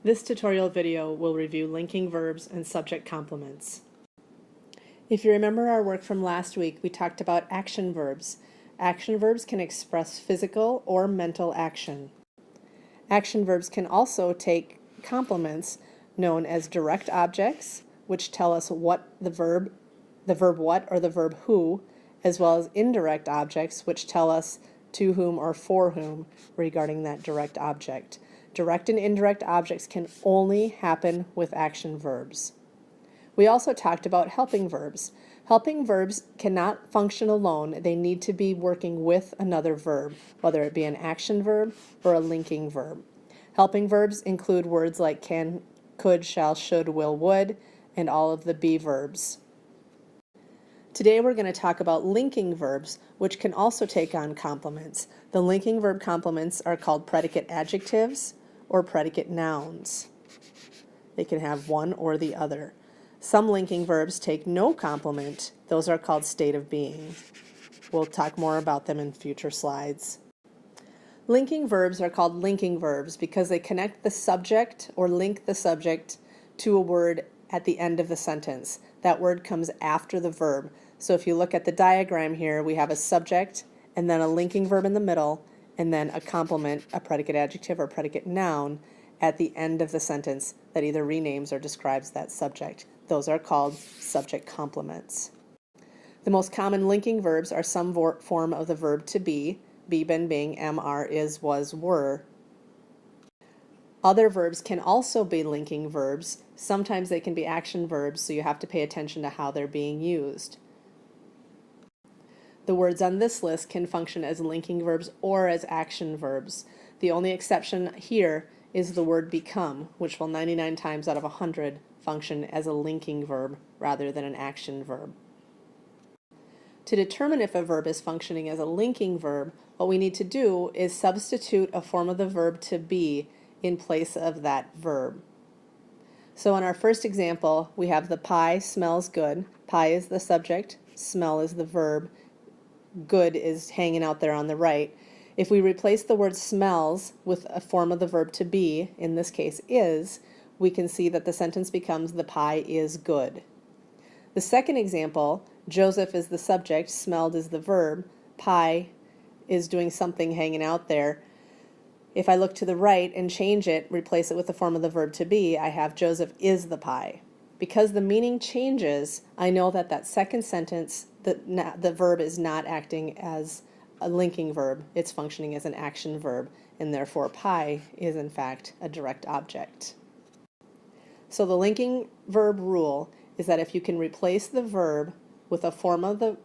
This tutorial video will review linking verbs and subject complements. If you remember our work from last week, we talked about action verbs. Action verbs can express physical or mental action. Action verbs can also take complements known as direct objects, which tell us what the verb what or the verb who, as well as indirect objects, which tell us to whom or for whom regarding that direct object. Direct and indirect objects can only happen with action verbs. We also talked about helping verbs. Helping verbs cannot function alone. They need to be working with another verb, whether it be an action verb or a linking verb. Helping verbs include words like can, could, shall, should, will, would, and all of the be verbs. Today we're going to talk about linking verbs, which can also take on complements. The linking verb complements are called predicate adjectives or predicate nouns. They can have one or the other. Some linking verbs take no complement. Those are called state of being. We'll talk more about them in future slides. Linking verbs are called linking verbs because they connect the subject or link the subject to a word at the end of the sentence. That word comes after the verb. So if you look at the diagram here, we have a subject and then a linking verb in the middle, and then a complement, a predicate adjective or predicate noun at the end of the sentence that either renames or describes that subject. Those are called subject complements. The most common linking verbs are some form of the verb to be been, being, am, are, is, was, were. Other verbs can also be linking verbs. Sometimes they can be action verbs, so you have to pay attention to how they're being used. The words on this list can function as linking verbs or as action verbs. The only exception here is the word become, which will 99 times out of 100 function as a linking verb rather than an action verb. To determine if a verb is functioning as a linking verb, what we need to do is substitute a form of the verb to be in place of that verb. So in our first example, we have the pie smells good. Pie is the subject, smell is the verb, good is hanging out there on the right. If we replace the word smells with a form of the verb to be, in this case is, we can see that the sentence becomes the pie is good. The second example, Joseph is the subject, smelled is the verb, pie is doing something hanging out there. If I look to the right and change it, replace it with the form of the verb to be, I have Joseph is the pie. Because the meaning changes, I know that that second sentence, the verb is not acting as a linking verb. It's functioning as an action verb, and therefore pie is in fact a direct object. So the linking verb rule is that if you can replace the verb with a form of the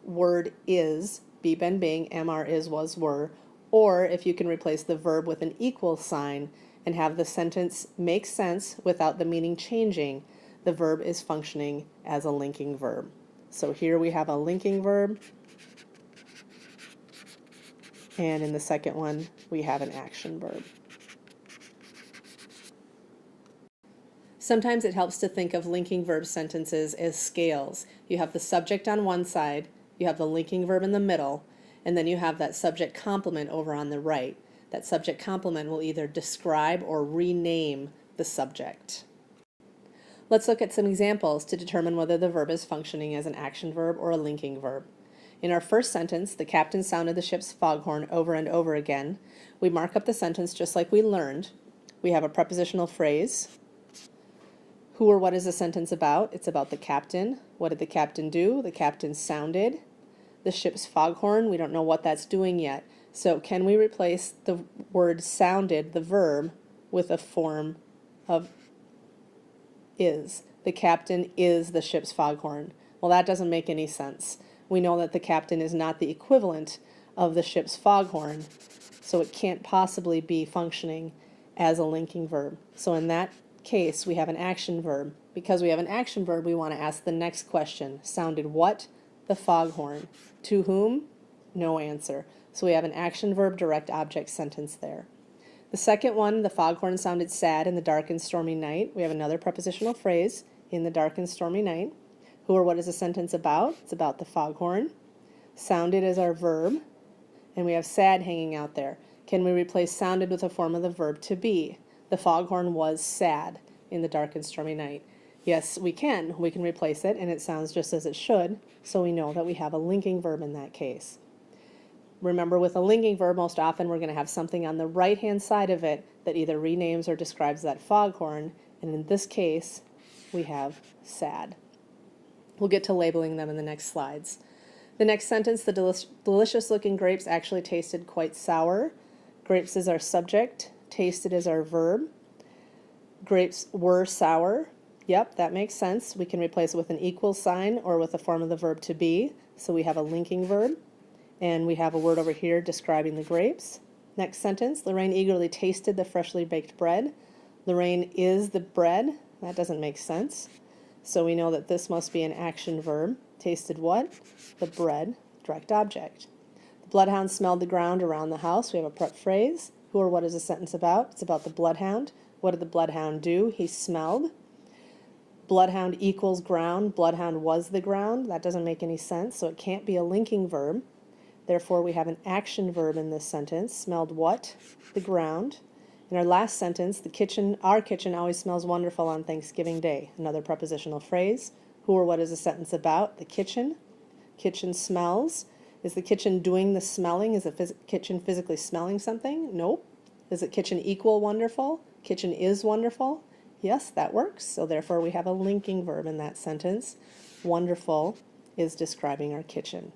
word is, been, being, am, are, is, was, were, or if you can replace the verb with an equal sign and have the sentence make sense without the meaning changing, the verb is functioning as a linking verb. So here we have a linking verb, and in the second one we have an action verb. Sometimes it helps to think of linking verb sentences as scales. You have the subject on one side, you have the linking verb in the middle, and then you have that subject complement over on the right. That subject complement will either describe or rename the subject. Let's look at some examples to determine whether the verb is functioning as an action verb or a linking verb. In our first sentence, the captain sounded the ship's foghorn over and over again. We mark up the sentence just like we learned. We have a prepositional phrase. Who or what is the sentence about? It's about the captain. What did the captain do? The captain sounded the ship's foghorn. We don't know what that's doing yet. So can we replace the word sounded, the verb, with a form of is? The captain is the ship's foghorn. Well, that doesn't make any sense. We know that the captain is not the equivalent of the ship's foghorn, so it can't possibly be functioning as a linking verb. So in that case, we have an action verb. Because we have an action verb, we want to ask the next question. Sounded what? The foghorn. To whom? No answer. So we have an action verb direct object sentence there. The second one, the foghorn sounded sad in the dark and stormy night. We have another prepositional phrase, in the dark and stormy night. Who or what is the sentence about? It's about the foghorn. Sounded is our verb, and we have sad hanging out there. Can we replace sounded with a form of the verb to be? The foghorn was sad in the dark and stormy night. Yes, we can. We can replace it, and it sounds just as it should, so we know that we have a linking verb in that case. Remember, with a linking verb, most often we're going to have something on the right-hand side of it that either renames or describes that foghorn, and in this case, we have sad. We'll get to labeling them in the next slides. The next sentence, the delicious-looking grapes actually tasted quite sour. Grapes is our subject. Tasted is our verb. Grapes were sour. Yep, that makes sense. We can replace it with an equal sign or with a form of the verb to be. So we have a linking verb. And we have a word over here describing the grapes. Next sentence, Lorraine eagerly tasted the freshly baked bread. Lorraine is the bread. That doesn't make sense. So we know that this must be an action verb. Tasted what? The bread, direct object. The bloodhound smelled the ground around the house. We have a prep phrase. Who or what is the sentence about? It's about the bloodhound. What did the bloodhound do? He smelled. Bloodhound equals ground. Bloodhound was the ground. That doesn't make any sense, so it can't be a linking verb. Therefore, we have an action verb in this sentence. Smelled what? The ground. In our last sentence, our kitchen always smells wonderful on Thanksgiving Day. Another prepositional phrase. Who or what is the sentence about? The kitchen. Kitchen smells. Is the kitchen doing the smelling? Is the kitchen physically smelling something? Nope. Is the kitchen equal wonderful? Kitchen is wonderful. Yes, that works. So therefore we have a linking verb in that sentence. Wonderful is describing our kitchen.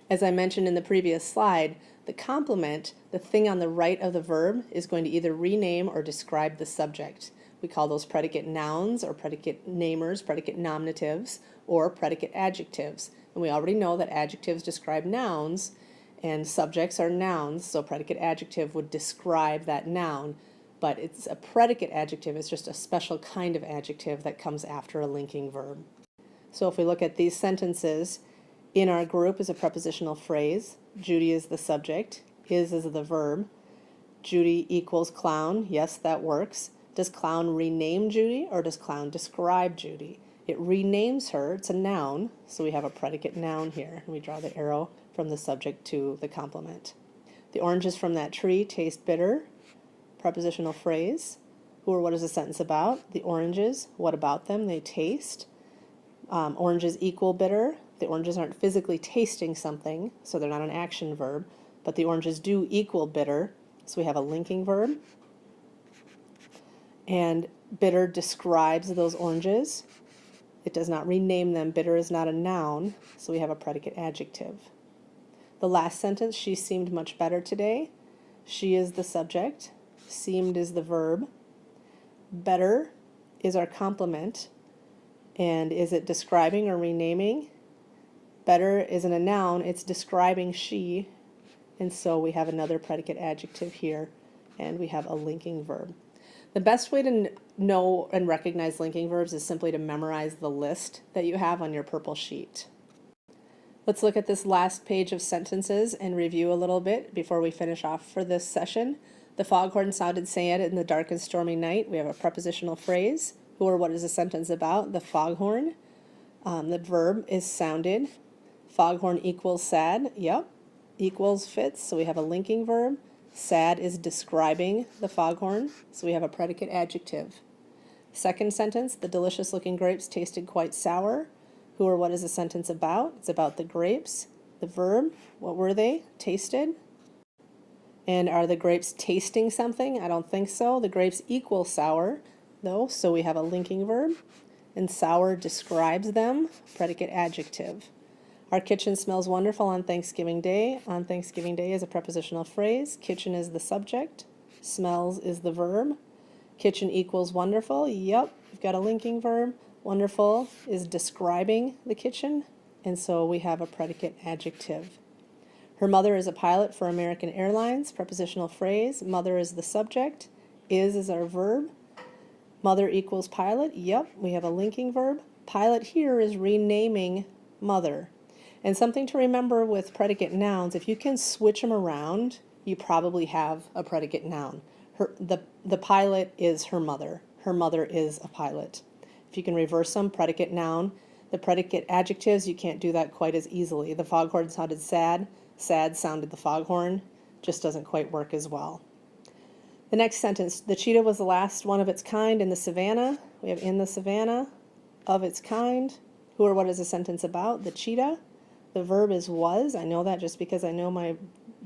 As I mentioned in the previous slide, the complement, the thing on the right of the verb, is going to either rename or describe the subject. We call those predicate nouns or predicate namers, predicate nominatives, or predicate adjectives. And we already know that adjectives describe nouns and subjects are nouns, so predicate adjective would describe that noun. But it's a predicate adjective. It's just a special kind of adjective that comes after a linking verb. So if we look at these sentences, in our group is a prepositional phrase. Judy is the subject. Is the verb. Judy equals clown. Yes, that works. Does clown rename Judy or does clown describe Judy? It renames her. It's a noun, so we have a predicate noun here. And we draw the arrow from the subject to the complement. The oranges from that tree taste bitter. Prepositional phrase. Who or what is the sentence about? The oranges. What about them? They taste. Oranges equal bitter. The oranges aren't physically tasting something, so they're not an action verb, but the oranges do equal bitter, so we have a linking verb. And bitter describes those oranges. It does not rename them. Bitter is not a noun, so we have a predicate adjective. The last sentence, she seemed much better today. She is the subject. Seemed is the verb. Better is our complement. And is it describing or renaming? Better isn't a noun, it's describing she, and so we have another predicate adjective here, and we have a linking verb. The best way to know and recognize linking verbs is simply to memorize the list that you have on your purple sheet. Let's look at this last page of sentences and review a little bit before we finish off for this session. The foghorn sounded sad in the dark and stormy night. We have a prepositional phrase. Who or what is the sentence about? The foghorn. The verb is sounded. Foghorn equals sad. Yep. Equals fits. So we have a linking verb. Sad is describing the foghorn. So we have a predicate adjective. Second sentence, the delicious looking grapes tasted quite sour. Who or what is the sentence about? It's about the grapes. The verb, what were they? Tasted. And are the grapes tasting something? I don't think so. The grapes equal sour, though, so we have a linking verb. And sour describes them, predicate adjective. Our kitchen smells wonderful on Thanksgiving Day. On Thanksgiving Day is a prepositional phrase. Kitchen is the subject. Smells is the verb. Kitchen equals wonderful. Yep, we've got a linking verb. Wonderful is describing the kitchen, and so we have a predicate adjective. Her mother is a pilot for American Airlines. Prepositional phrase. Mother is the subject. Is our verb. Mother equals pilot. Yep, we have a linking verb. Pilot here is renaming mother. And something to remember with predicate nouns, if you can switch them around, you probably have a predicate noun. The pilot is her mother. Her mother is a pilot. If you can reverse them, predicate noun. The predicate adjectives, you can't do that quite as easily. The foghorn sounded sad. Sad sounded the foghorn. Just doesn't quite work as well. The next sentence, the cheetah was the last one of its kind in the savannah. We have in the savannah, of its kind. Who or what is the sentence about? The cheetah. The verb is was. I know that just because I know my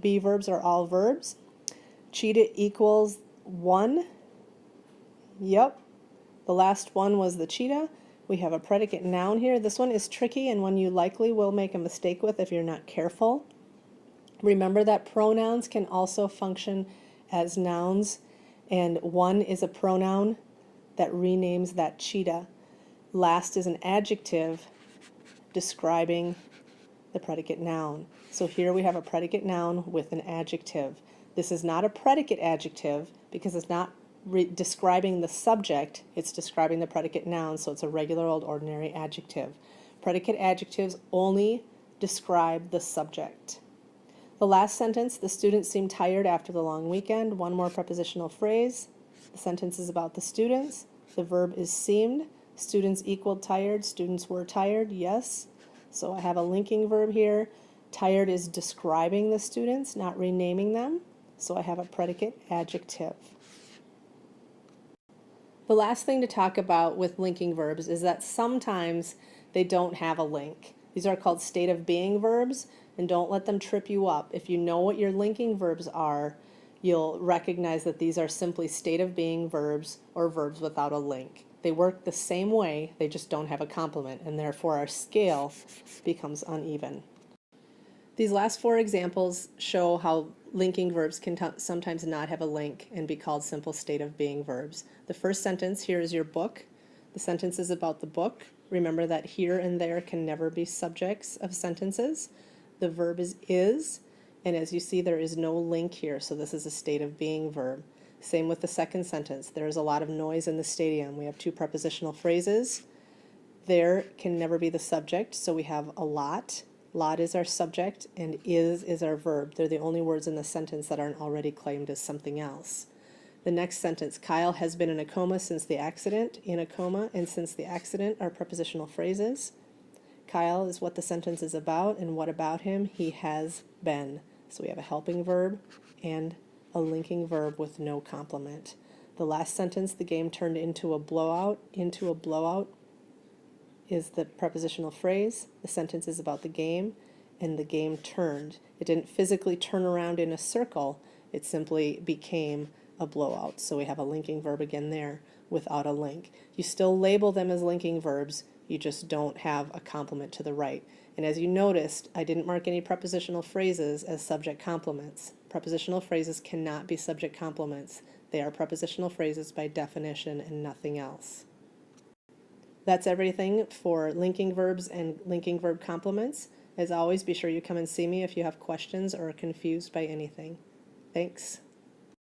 be verbs are all verbs. Cheetah equals one. Yep. The last one was the cheetah. We have a predicate noun here. This one is tricky and one you likely will make a mistake with if you're not careful. Remember that pronouns can also function as nouns, and one is a pronoun that renames that cheetah. Last is an adjective describing the predicate noun. So here we have a predicate noun with an adjective. This is not a predicate adjective because it's not describing the subject, it's describing the predicate noun, so it's a regular old ordinary adjective. Predicate adjectives only describe the subject. The last sentence, the students seemed tired after the long weekend. One more prepositional phrase. The sentence is about the students. The verb is seemed. Students equaled tired. Students were tired, yes. So I have a linking verb here. Tired is describing the students, not renaming them. So I have a predicate adjective. The last thing to talk about with linking verbs is that sometimes they don't have a link. These are called state of being verbs, and don't let them trip you up. If you know what your linking verbs are, you'll recognize that these are simply state of being verbs or verbs without a link. They work the same way, they just don't have a complement, and therefore our scale becomes uneven. These last four examples show how linking verbs can sometimes not have a link and be called simple state of being verbs. The first sentence here is your book. The sentence is about the book. Remember that here and there can never be subjects of sentences. The verb is, and as you see, there is no link here, so this is a state of being verb. Same with the second sentence. There is a lot of noise in the stadium. We have two prepositional phrases. There can never be the subject, so we have a lot. Lot is our subject, and is our verb. They're the only words in the sentence that aren't already claimed as something else. The next sentence, Kyle has been in a coma since the accident. In a coma and since the accident are prepositional phrases. Kyle is what the sentence is about, and what about him? He has been. So we have a helping verb and a linking verb with no complement. The last sentence, the game turned into a blowout. Into a blowout is the prepositional phrase. The sentence is about the game, and the game turned. It didn't physically turn around in a circle. It simply became a blowout. So we have a linking verb again there without a link. You still label them as linking verbs, you just don't have a complement to the right. And as you noticed, I didn't mark any prepositional phrases as subject complements. Prepositional phrases cannot be subject complements. They are prepositional phrases by definition and nothing else. That's everything for linking verbs and linking verb complements. As always, be sure you come and see me if you have questions or are confused by anything. Thanks.